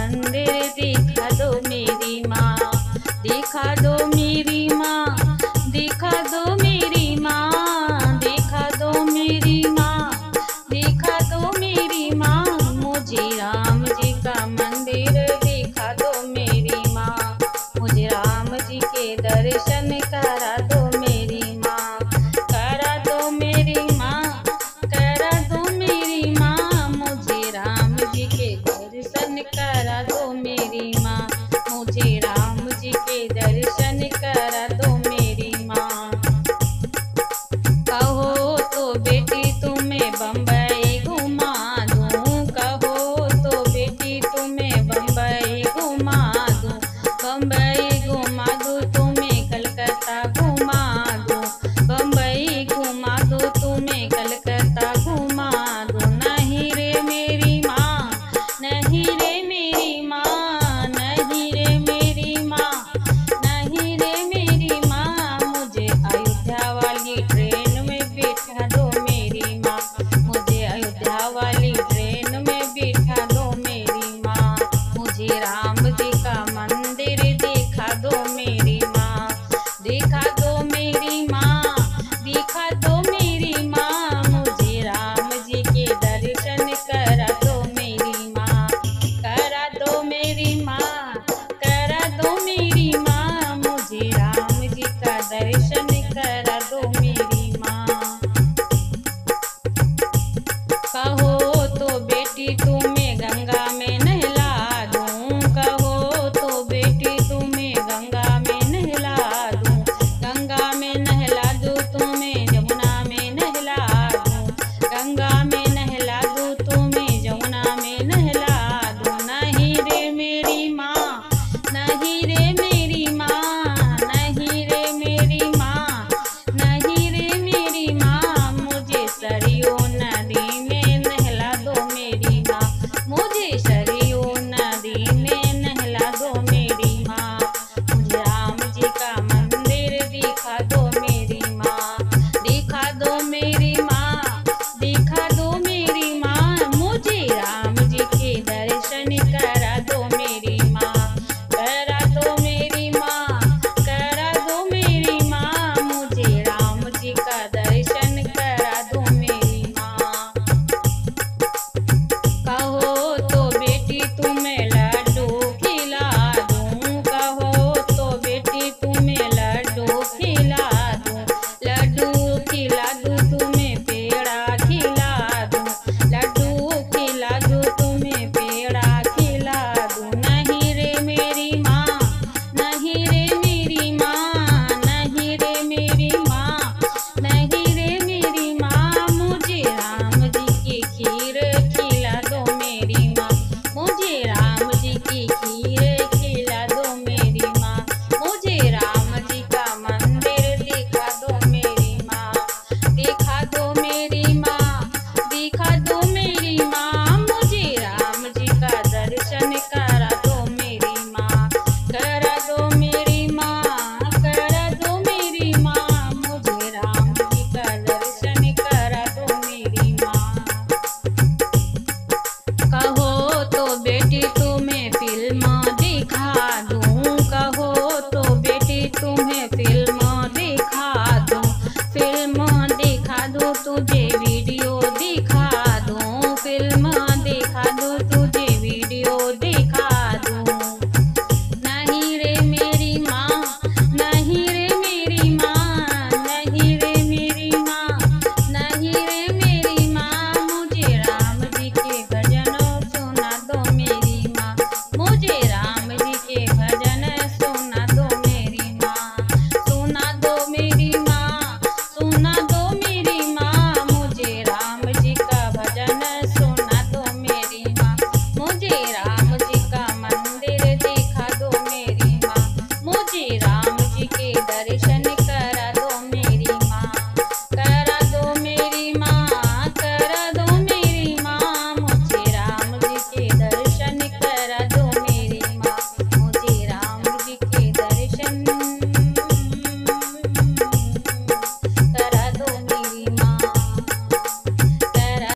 मंदिर दिखा दो मेरी माँ, दिखा दो मेरी माँ, दिखा दो मेरी माँ, दिखा दो मेरी माँ, दिखा दो मेरी माँ, मुझे राम जी का मंदिर दिखा दो मेरी माँ, मुझे राम जी के दर्शन करा दो मेरी माँ, करा दो मेरी माँ, करा दो मेरी माँ, मुझे राम जी के दर्शन करा दो।